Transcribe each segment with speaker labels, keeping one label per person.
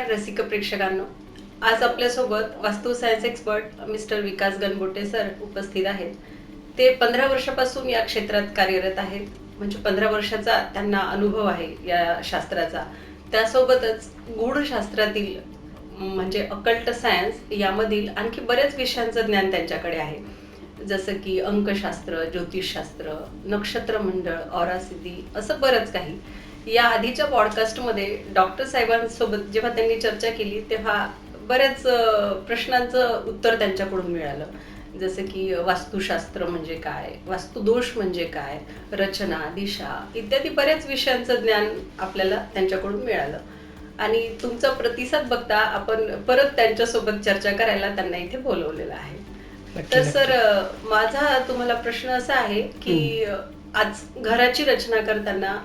Speaker 1: नमस्कार रसिक प्रेक्षकांनो. आज आपल्यासोबत वास्तू सायन्स एक्सपर्ट मिस्टर विकास गणबोटे सर उपस्थित आहेत. ते 15 वर्षापासून या क्षेत्रात कार्यरत आहेत. म्हणजे 15 वर्षाचा त्यांना अनुभव आहे या शास्त्राचा. त्यासोबतच गूढशास्त्रातील म्हणजे अकल्ट सायन्स यामधील आणखी बऱ्याच विषयांचं ज्ञान त्यांच्याकडे आहे. जसं की अंकशास्त्र, ज्योतिषशास्त्र, नक्षत्र मंडळ, ऑरासिद्धी असं बरंच काही. या आधीच्या पॉडकास्टमध्ये डॉक्टर साहेबांसोबत जेव्हा त्यांनी चर्चा केली तेव्हा बऱ्याच प्रश्नांचं उत्तर त्यांच्याकडून मिळालं. जसं की वास्तुशास्त्र म्हणजे काय, वास्तुदोष म्हणजे काय, रचना, दिशा इत्यादी बऱ्याच विषयांचं ज्ञान आपल्याला त्यांच्याकडून मिळालं. आणि तुमचा प्रतिसाद बघता आपण परत त्यांच्यासोबत चर्चा करायला त्यांना इथे बोलवलेलं आहे. तर सर, माझा तुम्हाला प्रश्न असा आहे की आज घराची रचना करताना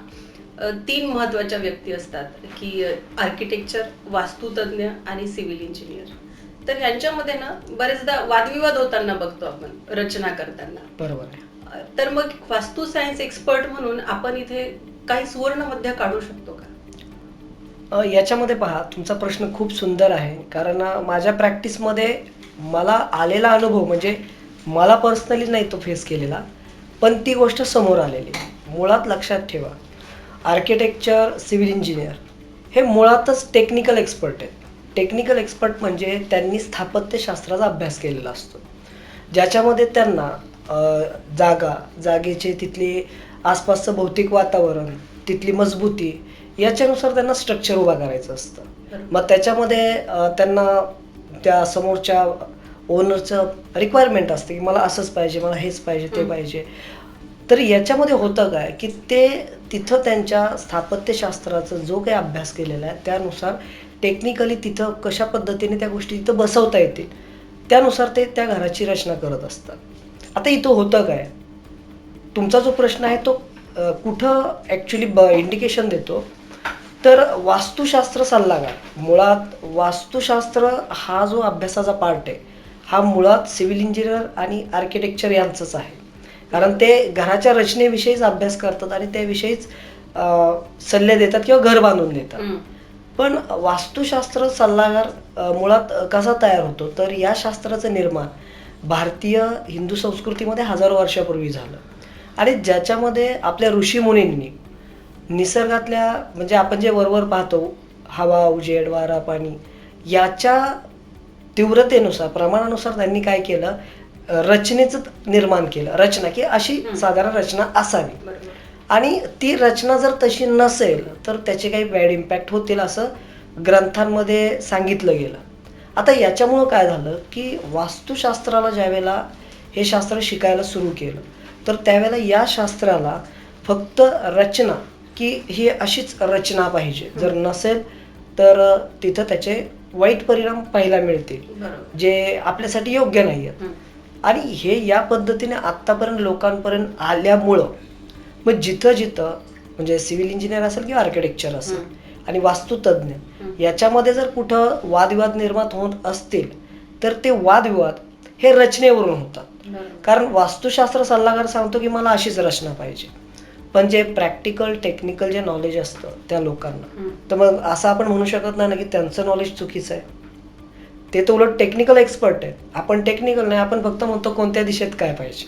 Speaker 1: 3 महत्वाच्या व्यक्ती असतात की आर्किटेक्चर, वास्तुतज्ञ आणि सिव्हिल इंजिनियर. तर यांच्यामध्ये ना बरेचदा वादविवाद होताना बघतो आपण रचना करताना.
Speaker 2: बरोबर आहे.
Speaker 1: तर मग वास्तू सायन्स एक्सपर्ट म्हणून आपण इथे काही सुवर्ण मध्य काढू शकतो का?
Speaker 2: याच्यामध्ये पहा, तुमचा प्रश्न खूप सुंदर आहे. कारण माझ्या प्रॅक्टिसमध्ये मला आलेला अनुभव म्हणजे मला पर्सनली नाही तो फेस केलेला, पण ती गोष्ट समोर आलेली. मुळात लक्षात ठेवा, आर्किटेक्चर, सिव्हिल इंजिनियर हे मुळातच टेक्निकल एक्सपर्ट आहेत. टेक्निकल एक्सपर्ट म्हणजे त्यांनी स्थापत्यशास्त्राचा अभ्यास केलेला असतो, ज्याच्यामध्ये त्यांना जागेचे तिथली आसपासचं भौतिक वातावरण, तिथली मजबूती याच्यानुसार त्यांना स्ट्रक्चर उभा करायचं असतं. मग त्याच्यामध्ये त्यांना त्या समोरच्या ओनरचं रिक्वायरमेंट असते की मला असंच पाहिजे, मला हेच पाहिजे, ते पाहिजे. तर याच्यामध्ये होतं काय की ते तिथं त्यांच्या स्थापत्यशास्त्राचा जो काही अभ्यास केलेला आहे त्यानुसार टेक्निकली तिथं कशा पद्धतीने त्या गोष्टी तिथं बसवता येतील त्यानुसार ते त्या घराची रचना करत असतात. आता इथं होतं काय, तुमचा जो प्रश्न आहे तो कुठं ॲक्च्युली इंडिकेशन देतो, तर वास्तुशास्त्र सल्लागार. मुळात वास्तुशास्त्र हा जो अभ्यासाचा पार्ट आहे हा मुळात सिव्हिल इंजिनियर आणि आर्किटेक्चर यांचंच आहे. कारण ते घराच्या रचनेविषयीच अभ्यास करतात आणि त्याविषयीच सल्ले देतात किंवा घर बांधून देतात. पण वास्तुशास्त्र सल्लागार मुळात कसा तयार होतो, तर या शास्त्राचं निर्माण भारतीय हिंदू संस्कृतीमध्ये हजारो वर्षापूर्वी झालं. आणि ज्याच्यामध्ये आपल्या ऋषीमुनींनी निसर्गातल्या म्हणजे आपण जे वरवर पाहतो, हवा, उजेड, वारा, पाणी याच्या तीव्रतेनुसार, प्रमाणानुसार त्यांनी काय केलं, रचनेचं निर्माण केलं. रचना की अशी साधारण रचना असावी, आणि ती रचना जर तशी नसेल तर त्याचे काही बॅड इम्पॅक्ट होतील असं ग्रंथांमध्ये सांगितलं गेलं. आता याच्यामुळं काय झालं की वास्तुशास्त्राला ज्यावेळेला हे शास्त्र शिकायला सुरू केलं तर त्यावेळेला या शास्त्राला फक्त रचना की ही अशीच रचना पाहिजे, जर नसेल तर तिथं त्याचे वाईट परिणाम पाहायला मिळतील जे आपल्यासाठी योग्य नाही आहेत. आणि हे या पद्धतीने आत्तापर्यंत लोकांपर्यंत आल्यामुळं मग जिथं जिथं म्हणजे सिव्हिल इंजिनियर असेल किंवा आर्किटेक्चर असेल आणि वास्तुतज्ञ याच्यामध्ये जर कुठं वादविवाद निर्माण होत असतील तर ते वादविवाद हे रचनेवरून होतात. कारण वास्तुशास्त्र सल्लागार सांगतो की मला अशीच रचना पाहिजे, पण जे प्रॅक्टिकल टेक्निकल जे नॉलेज असतं त्या लोकांना, तर मग असं आपण म्हणू शकत नाही ना की त्यांचं नॉलेज चुकीचं आहे. ते तर उलट टेक्निकल एक्सपर्ट आहेत, आपण टेक्निकल नाही, आपण फक्त म्हणतो कोणत्या दिशेत काय पाहिजे.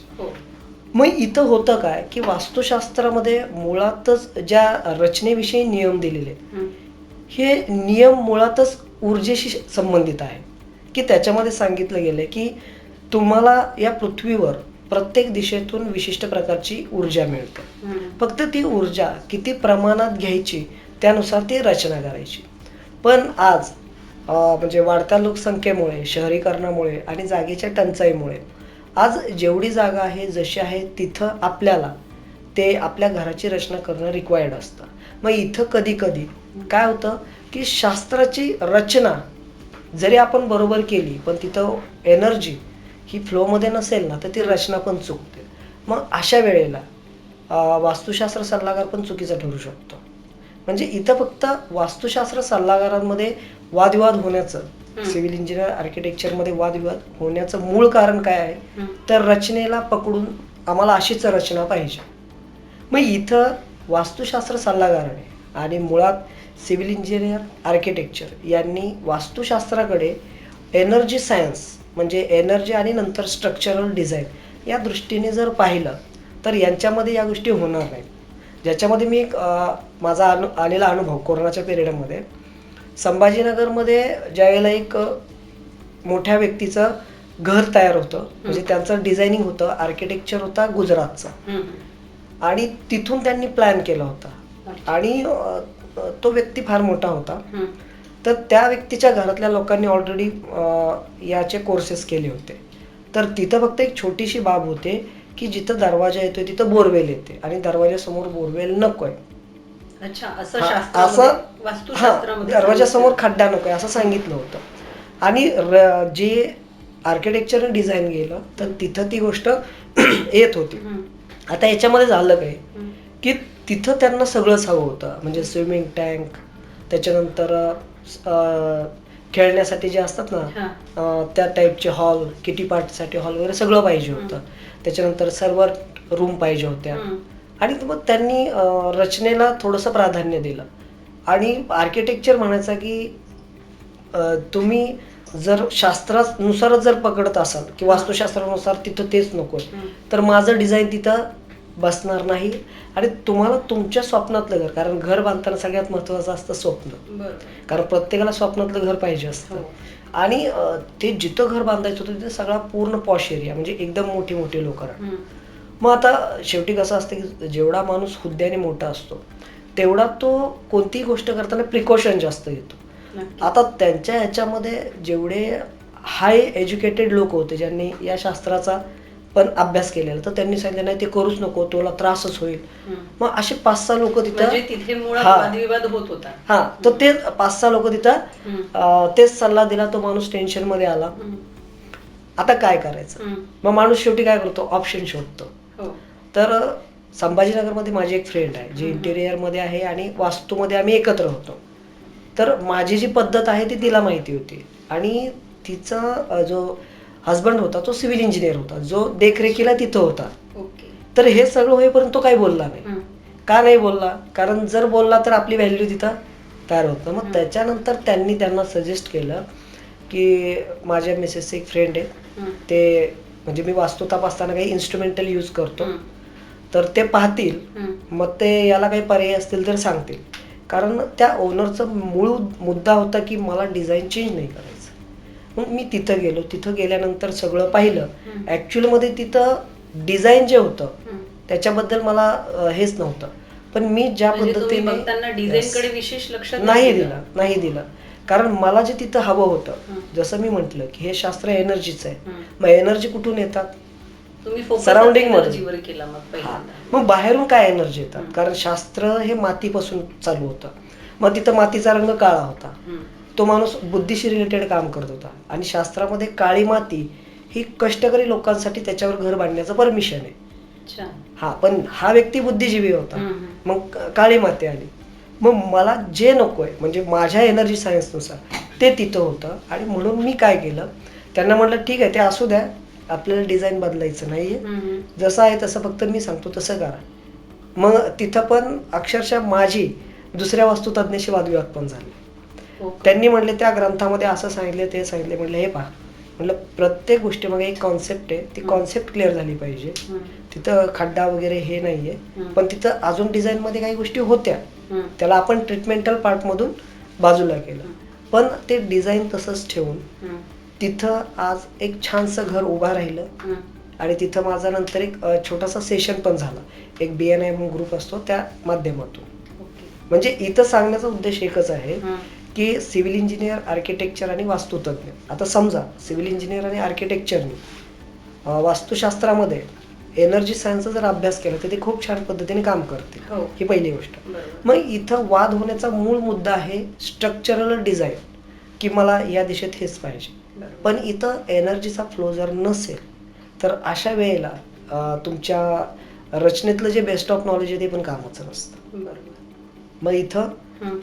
Speaker 2: मग इथं होतं काय की वास्तुशास्त्रामध्ये मुळातच ज्या रचनेविषयी नियम दिलेले आहेत हे नियम मुळातच ऊर्जेशी संबंधित आहे. की त्याच्यामध्ये सांगितलं गेलं की तुम्हाला या पृथ्वीवर प्रत्येक दिशेतून विशिष्ट प्रकारची ऊर्जा मिळते, फक्त ती ऊर्जा किती प्रमाणात घ्यायची त्यानुसार ती रचना करायची. पण आज म्हणजे वाढत्या लोकसंख्येमुळे, शहरीकरणामुळे आणि जागेच्या टंचाईमुळे आज जेवढी जागा आहे जशी आहे तिथं आपल्याला ते आपल्या घराची रचना करणं रिक्वायर्ड असतं. मग इथं कधी कधी काय होतं की शास्त्राची रचना जरी आपण बरोबर केली पण तिथं एनर्जी ही फ्लोमध्ये नसेल ना तर ती रचना पण चुकते. मग अशा वेळेला वास्तुशास्त्र सल्लागार पण चुकीचा ठरू शकतो. म्हणजे इथं फक्त वास्तुशास्त्र सल्लागारांमध्ये वादविवाद होण्याचं, सिव्हिल इंजिनियर आर्किटेक्चरमध्ये वादविवाद होण्याचं मूळ कारण काय आहे, तर रचनेला पकडून आम्हाला अशीच रचना पाहिजे. मग इथं वास्तुशास्त्र सल्लागाराने आणि मुळात सिव्हिल इंजिनियर आर्किटेक्चर यांनी वास्तुशास्त्राकडे एनर्जी सायन्स म्हणजे एनर्जी आणि नंतर स्ट्रक्चरल डिझाईन या दृष्टीने जर पाहिलं तर यांच्यामध्ये या गोष्टी होणार नाहीत. ज्याच्यामध्ये मी एक माझा आलेला अनुभव कोरोनाच्या पिरियडमध्ये संभाजीनगरमध्ये ज्यावेळेला एक मोठ्या व्यक्तीचं घर तयार होतं म्हणजे त्यांचं डिझायनिंग होतं, आर्किटेक्चर होता गुजरातचा आणि तिथून त्यांनी प्लॅन केला होता आणि तो व्यक्ती फार मोठा होता. तर त्या व्यक्तीच्या घरातल्या लोकांनी ऑलरेडी याचे कोर्सेस केले होते. तर तिथं फक्त एक छोटीशी बाब होते की जिथं दरवाजा येतोय तिथं बोरवेल येते आणि दरवाजासमोर बोरवेल नकोय.
Speaker 1: अच्छा, असं
Speaker 2: असं
Speaker 1: शास्त्रामध्ये वास्तुशास्त्रामध्ये
Speaker 2: दरवाजासमोर खड्डा नकोय असं सांगितलं होतं. आणि जे आर्किटेक्चर डिझाईन गेलं तर तिथं ती गोष्ट येत होती. आता याच्यामध्ये झालं काय की तिथं त्यांना सगळंच हवं होतं म्हणजे स्विमिंग टँक, त्याच्यानंतर खेळण्यासाठी जे असतात ना त्या टाईपचे हॉल, किटी पार्टीसाठी हॉल वगैरे सगळं पाहिजे होतं. त्याच्यानंतर सर्व्हर रूम पाहिजे होत्या आणि मग त्यांनी रचनेला थोडंसं प्राधान्य दिलं. आणि आर्किटेक्चर म्हणायचं की तुम्ही जर शास्त्रानुसारच जर पकडत असाल की वास्तुशास्त्रानुसार तिथं तेच नको तर माझं डिझाईन तिथं बसणार नाही. आणि तुम्हाला तुमच्या स्वप्नातलं घर, कारण घर बांधताना सगळ्यात महत्वाचं असतं स्वप्न, कारण प्रत्येकाला स्वप्नातलं घर पाहिजे असतं. आणि ते जिथं घर बांधायचं होतं तिथे सगळा पूर्ण पॉश एरिया म्हणजे एकदम मोठी मोठी लोक राहतात. मग आता शेवटी कसं असतं की जेवढा माणूस हुद्द्याने मोठा असतो तेवढा तो कोणतीही गोष्ट करताना प्रिकॉशन जास्त घेतो. आता त्यांच्या ह्याच्यामध्ये जेवढे हाय एज्युकेटेड लोक होते ज्यांनी या शास्त्राचा पण अभ्यास केलेला तर त्यांनी सांगितलं नाही ते करूच नको, तुला त्रासच होईल. मग असे 5-6 लोक
Speaker 1: तिथे मुळात वादविवाद होत होता.
Speaker 2: हा, तर ते 5-6 लोक तिथं तेच सल्ला दिला. तो माणूस टेन्शन मध्ये आला. आता काय करायचं? मग माणूस शेवटी काय करतो, ऑप्शन शोधतो. तर संभाजीनगरमध्ये माझी एक फ्रेंड आहे जी इंटेरियर मध्ये आहे आणि वास्तूमध्ये आम्ही एकत्र होतो. तर माझी जी पद्धत आहे ती तिला माहिती होती आणि तिचा जो हजबंड होता तो सिव्हिल इंजिनियर होता जो देखरेखीला तिथं होता. तर हे सगळं होईपर्यंत तो काही बोलला नाही. का नाही बोलला? कारण जर बोलला तर आपली व्हॅल्यू तिथं तयार होत. मग त्याच्यानंतर त्यांनी त्यांना सजेस्ट केलं की माझ्या मिसेसचे एक फ्रेंड आहे ते म्हणजे मी वास्तू तपासताना काही इन्स्ट्रुमेंटल यूज करतो तर ते पाहतील, मग ते याला काही पर्याय असतील तर सांगतील. कारण त्या ओनरचा मूळ मुद्दा होता की मला डिझाईन चेंज नाही करायचं. मग मी तिथं गेलो. तिथं गेल्यानंतर सगळं पाहिलं. ऍक्च्युअल मध्ये तिथं डिझाईन जे होतं त्याच्याबद्दल मला हेच नव्हतं, पण मी ज्या पद्धतीने
Speaker 1: विशेष लक्ष
Speaker 2: नाही दिलं कारण मला जे तिथं हवं होतं, जसं मी म्हटलं की हे शास्त्र एनर्जीचं आहे. मग एनर्जी कुठून येतात? सराउंडिंग मध्ये. मग बाहेरून काय एनर्जी येतात? कारण शास्त्र हे मातीपासून चालू होतं. मग तिथं मातीचा रंग काळा होता. तो माणूस बुद्धीशी रिलेटेड काम करत होता आणि शास्त्रामध्ये काळी माती ही कष्टकरी लोकांसाठी त्याच्यावर घर बांधण्याचं परमिशन आहे. हा, पण हा व्यक्ती बुद्धिजीवी होता. मग काळी माती आली. मग मला जे नकोय म्हणजे माझ्या एनर्जी सायन्सनुसार ते तिथं होतं. आणि म्हणून मी काय केलं, त्यांना म्हटलं ठीक आहे ते असू द्या, आपल्याला डिझाईन बदलायचं नाहीये, जसं आहे तसं फक्त मी सांगतो तसं करा. मग तिथं पण अक्षरशः माझी दुसऱ्या वास्तुतज्ञाशी वादविवाद पण झाले. त्यांनी म्हणले त्या ग्रंथामध्ये असं सांगितले ते सांगितले. म्हटलं हे पहा, म्हटलं प्रत्येक गोष्टीमध्ये एक कॉन्सेप्ट आहे, ती कॉन्सेप्ट क्लिअर झाली पाहिजे. तिथं खड्डा वगैरे हे नाहीये, पण तिथं अजून डिझाईन मध्ये काही गोष्टी होत्या, त्याला आपण ट्रीटमेंटल पार्ट मधून बाजूला केलं. पण ते डिझाईन तसंच ठेवून तिथं आज एक छानसं घर उभं राहिलं. आणि तिथं माझा नंतर एक छोटासा सेशन पण झाला, एक BNI म्हणून ग्रुप असतो त्या माध्यमातून. म्हणजे इथं सांगण्याचा उद्देश एकच आहे की सिव्हिल इंजिनियर, आर्किटेक्चर आणि वास्तुतज्ञ. आता समजा सिव्हिल इंजिनियर आणि आर्किटेक्चरनी वास्तुशास्त्रामध्ये एनर्जी सायन्सचा जर अभ्यास केला तर ते खूप छान पद्धतीने काम करते. ही पहिली गोष्ट. मग इथं वाद होण्याचा मूळ मुद्दा आहे स्ट्रक्चरल डिझाईन, की मला या दिशेत हेच पाहिजे. पण इथं एनर्जीचा फ्लो जर नसेल तर अशा वेळेला तुमच्या रचनेतलं जे बेस्ट ऑफ नॉलेज आहे ते पण कामाचं नसतं. मग इथं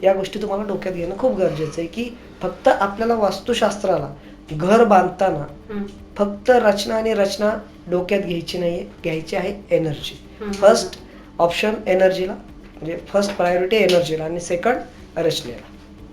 Speaker 2: या गोष्टी तुम्हाला डोक्यात घेणं खूप गरजेचं आहे की फक्त आपल्याला वास्तुशास्त्राला घर बांधताना फक्त रचना आणि रचना डोक्यात घ्यायची नाहीये, घ्यायची आहे एनर्जी. फर्स्ट ऑप्शन एनर्जीला, म्हणजे फर्स्ट प्रायोरिटी एनर्जीला आणि सेकंड रचनेला.